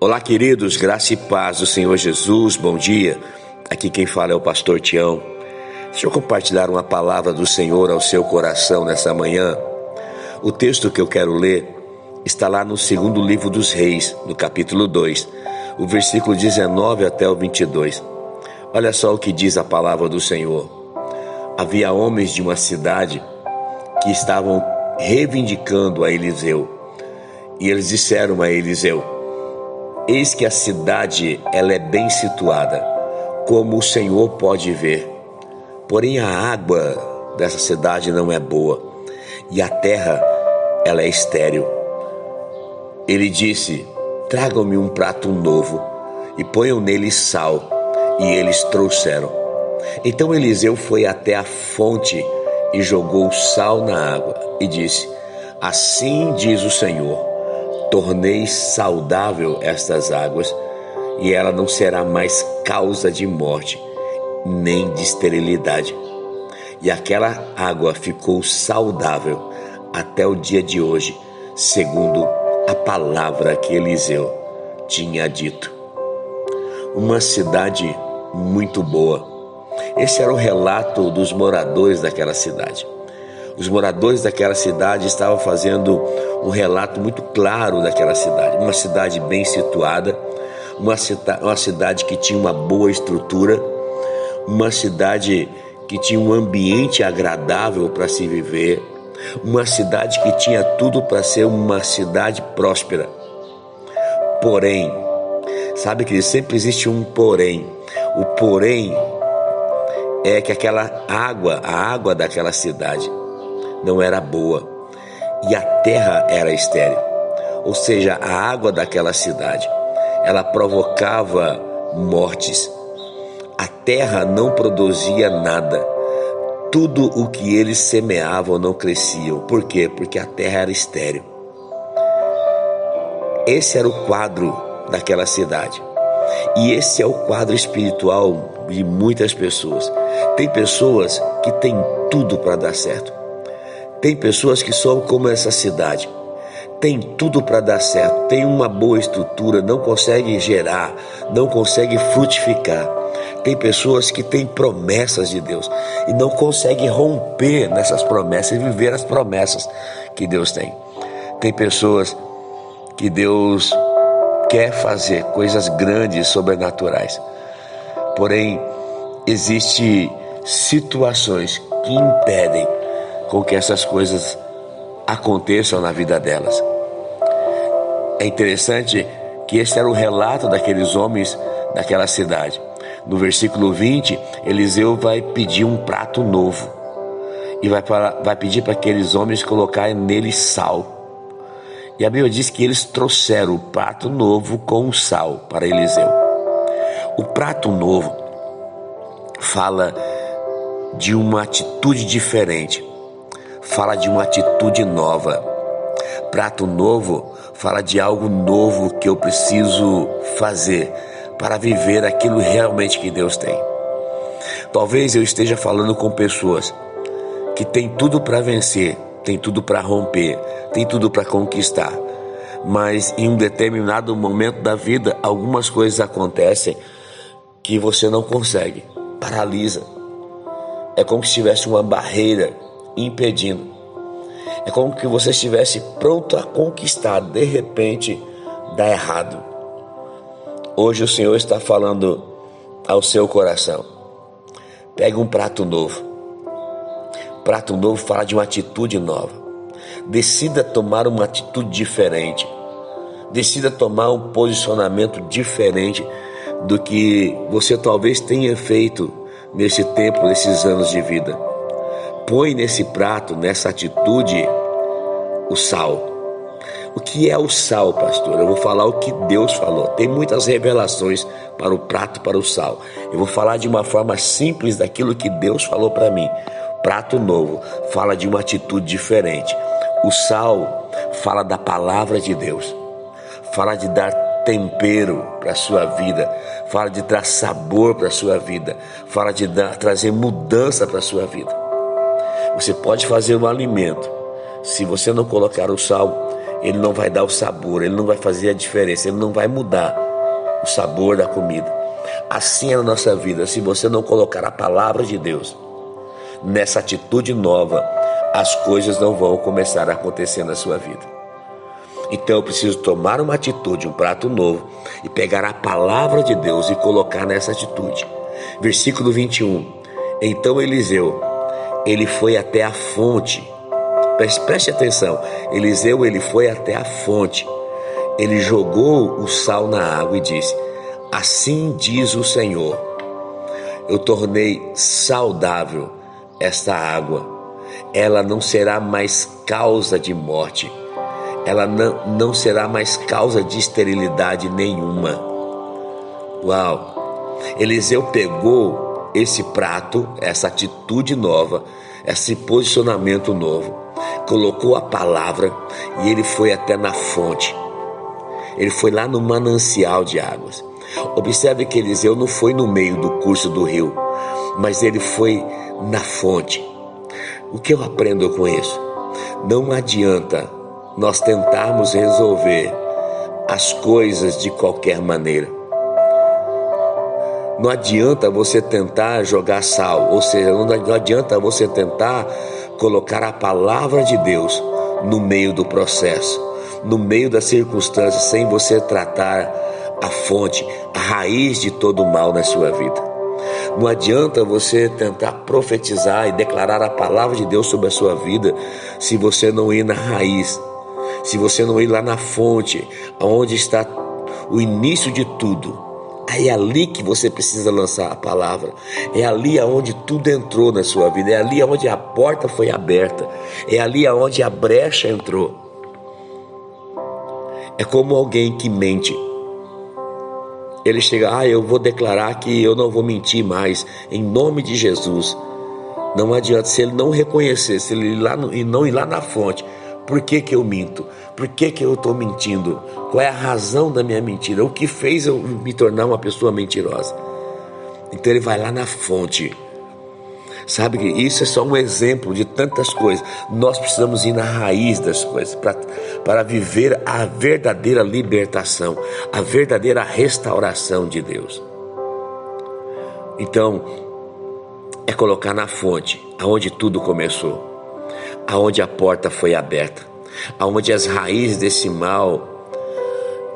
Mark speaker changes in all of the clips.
Speaker 1: Olá, queridos, graça e paz do Senhor Jesus, bom dia. Aqui quem fala é o pastor Tião. Deixa eu compartilhar uma palavra do Senhor ao seu coração nessa manhã. O texto que eu quero ler está lá no segundo livro dos Reis, no capítulo 2, o versículo 19 até o 22. Olha só o que diz a palavra do Senhor. Havia homens de uma cidade que estavam reivindicando a Eliseu. E eles disseram a Eliseu: eis que a cidade ela é bem situada, como o Senhor pode ver. Porém a água dessa cidade não é boa, e a terra ela é estéril. Ele disse: tragam-me um prato novo e ponham nele sal. E eles trouxeram. Então Eliseu foi até a fonte e jogou sal na água e disse: assim diz o Senhor, tornei saudável estas águas, e ela não será mais causa de morte, nem de esterilidade. E aquela água ficou saudável até o dia de hoje, segundo a palavra que Eliseu tinha dito. Uma cidade muito boa. Esse era o relato dos moradores daquela cidade. Os moradores daquela cidade estavam fazendo um relato muito claro daquela cidade. Uma cidade bem situada, uma cidade que tinha uma boa estrutura, uma cidade que tinha um ambiente agradável para se viver, uma cidade que tinha tudo para ser uma cidade próspera. Porém, sabe que sempre existe um porém. O porém é que aquela água, a água daquela cidade não era boa e a terra era estéril. Ou seja, a água daquela cidade, ela provocava mortes. A terra não produzia nada. Tudo o que eles semeavam não crescia. Por quê? Porque a terra era estéril. Esse era o quadro daquela cidade. E esse é o quadro espiritual de muitas pessoas. Tem pessoas que têm tudo para dar certo. Tem pessoas que são como essa cidade. Tem tudo para dar certo, tem uma boa estrutura, não consegue gerar, não consegue frutificar. Tem pessoas que têm promessas de Deus e não conseguem romper nessas promessas e viver as promessas que Deus tem. Tem pessoas que Deus quer fazer coisas grandes, sobrenaturais. Porém, existem situações que impedem com que essas coisas aconteçam na vida delas. É interessante que esse era o relato daqueles homens daquela cidade. No versículo 20, Eliseu vai pedir um prato novo e vai pedir para aqueles homens colocarem nele sal. E a Bíblia diz que eles trouxeram o prato novo com sal para Eliseu. O prato novo fala de uma atitude diferente, fala de uma atitude nova. Prato novo fala de algo novo que eu preciso fazer para viver aquilo realmente que Deus tem. Talvez eu esteja falando com pessoas que têm tudo para vencer, tem tudo para romper, tem tudo para conquistar, mas em um determinado momento da vida algumas coisas acontecem que você não consegue, paralisa. É como se tivesse uma barreira impedindo. É como que você estivesse pronto a conquistar, de repente dá errado. Hoje o Senhor está falando ao seu coração: pegue um prato novo. Prato novo fala de uma atitude nova. Decida tomar uma atitude diferente. Decida tomar um posicionamento diferente do que você talvez tenha feito nesse tempo, nesses anos de vida. Põe nesse prato, nessa atitude, o sal. O que é o sal, pastor? Eu vou falar o que Deus falou. Tem muitas revelações para o prato, para o sal. Eu vou falar de uma forma simples daquilo que Deus falou para mim. Prato novo fala de uma atitude diferente. O sal fala da palavra de Deus. Fala de dar tempero para a sua vida. Fala de dar sabor para a sua vida. Fala de trazer mudança para a sua vida. Você pode fazer um alimento. Se você não colocar o sal, ele não vai dar o sabor, ele não vai fazer a diferença, ele não vai mudar o sabor da comida. Assim é na nossa vida. Se você não colocar a palavra de Deus nessa atitude nova, as coisas não vão começar a acontecer na sua vida. Então eu preciso tomar uma atitude, um prato novo, e pegar a palavra de Deus e colocar nessa atitude. Versículo 21. Então Eliseu, ele foi até a fonte. Preste atenção. Eliseu, ele foi até a fonte. Ele jogou o sal na água e disse: assim diz o Senhor, eu tornei saudável esta água. Ela não será mais causa de morte. Ela não será mais causa de esterilidade nenhuma. Uau! Eliseu pegou esse prato, essa atitude nova, esse posicionamento novo, colocou a palavra e ele foi até na fonte. Ele foi lá no manancial de águas. Observe que Eliseu não foi no meio do curso do rio, mas ele foi na fonte. O que eu aprendo com isso? Não adianta nós tentarmos resolver as coisas de qualquer maneira. Não adianta você tentar jogar sal, ou seja, não adianta você tentar colocar a palavra de Deus no meio do processo, no meio das circunstâncias, sem você tratar a fonte, a raiz de todo o mal na sua vida. Não adianta você tentar profetizar e declarar a palavra de Deus sobre a sua vida se você não ir na raiz, se você não ir lá na fonte, onde está o início de tudo. É ali que você precisa lançar a palavra. É ali onde tudo entrou na sua vida. É ali onde a porta foi aberta. É ali onde a brecha entrou. É como alguém que mente. Ele chega: eu vou declarar que eu não vou mentir mais, em nome de Jesus. Não adianta, se ele não reconhecer, se ele não ir lá na fonte. Por que eu minto? Por que eu estou mentindo? Qual é a razão da minha mentira? O que fez eu me tornar uma pessoa mentirosa? Então ele vai lá na fonte. Sabe que isso é só um exemplo de tantas coisas. Nós precisamos ir na raiz das coisas para viver a verdadeira libertação, a verdadeira restauração de Deus. Então, é colocar na fonte, aonde tudo começou, aonde a porta foi aberta, aonde as raízes desse mal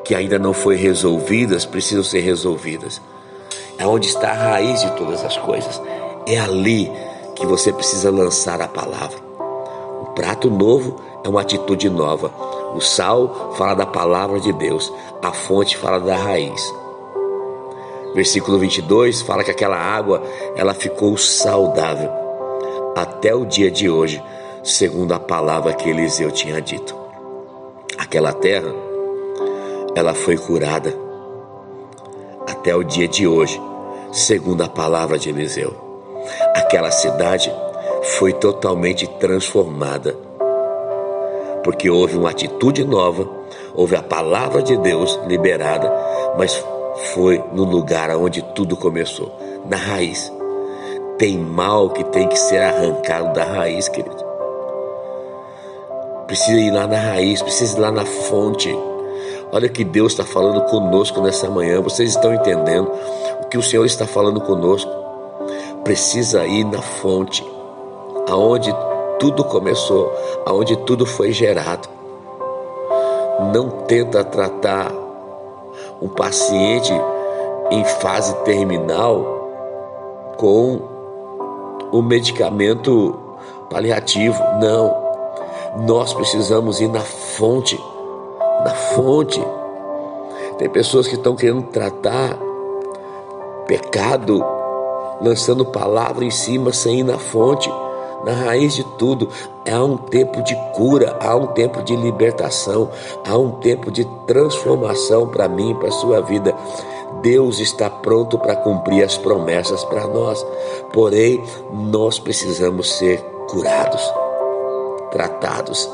Speaker 1: que ainda não foi resolvidas precisam ser resolvidas. É onde está a raiz de todas as coisas. É ali que você precisa lançar a palavra. O prato novo é uma atitude nova. O sal fala da palavra de Deus. A fonte fala da raiz. Versículo 22 fala que aquela água, ela ficou saudável até o dia de hoje, segundo a palavra que Eliseu tinha dito. Aquela terra, ela foi curada até o dia de hoje, segundo a palavra de Eliseu. Aquela cidade foi totalmente transformada, porque houve uma atitude nova, houve a palavra de Deus liberada, mas foi no lugar onde tudo começou, na raiz. Tem mal que tem que ser arrancado da raiz, querido. Precisa ir lá na raiz, precisa ir lá na fonte. Olha que Deus está falando conosco nessa manhã. Vocês estão entendendo o que o Senhor está falando conosco? Precisa ir na fonte, aonde tudo começou, aonde tudo foi gerado. Não tenta tratar um paciente em fase terminal com o medicamento paliativo. Não. Nós precisamos ir na fonte. Na fonte. Tem pessoas que estão querendo tratar pecado, lançando palavra em cima sem ir na fonte, na raiz de tudo. Há um tempo de cura, há um tempo de libertação, há um tempo de transformação para mim, para a sua vida. Deus está pronto para cumprir as promessas para nós, porém nós precisamos ser curados, tratados,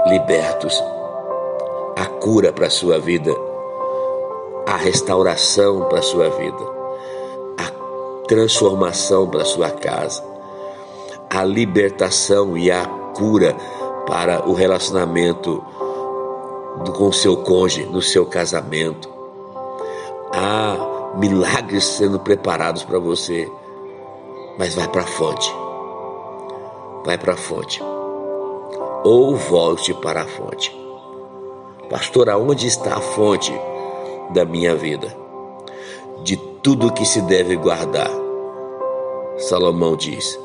Speaker 1: libertos. A cura para a sua vida, a restauração para a sua vida, a transformação para a sua casa, a libertação e a cura para o relacionamento com o seu cônjuge, no seu casamento. Há milagres sendo preparados para você. Mas vai para a fonte. Vai para a fonte. Ou volte para a fonte. Pastor, aonde está a fonte da minha vida? De tudo que se deve guardar. Salomão diz: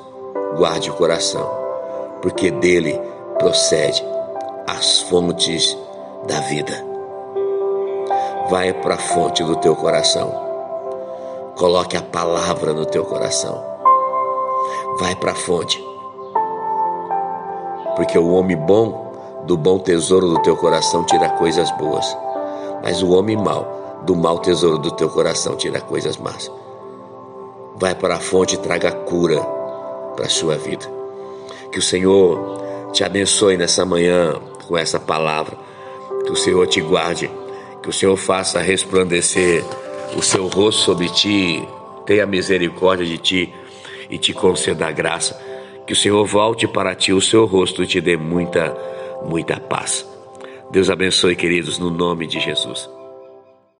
Speaker 1: guarde o coração, porque dele procede as fontes da vida. Vai para a fonte do teu coração. Coloque a palavra no teu coração. Vai para a fonte. Porque o homem bom, do bom tesouro do teu coração, tira coisas boas. Mas o homem mau, do mau tesouro do teu coração, tira coisas más. Vai para a fonte e traga cura para a sua vida. Que o Senhor te abençoe nessa manhã com essa palavra. Que o Senhor te guarde. Que o Senhor faça resplandecer o seu rosto sobre ti, tenha misericórdia de ti e te conceda a graça. Que o Senhor volte para ti o seu rosto e te dê muita paz. Deus abençoe, queridos, no nome de Jesus.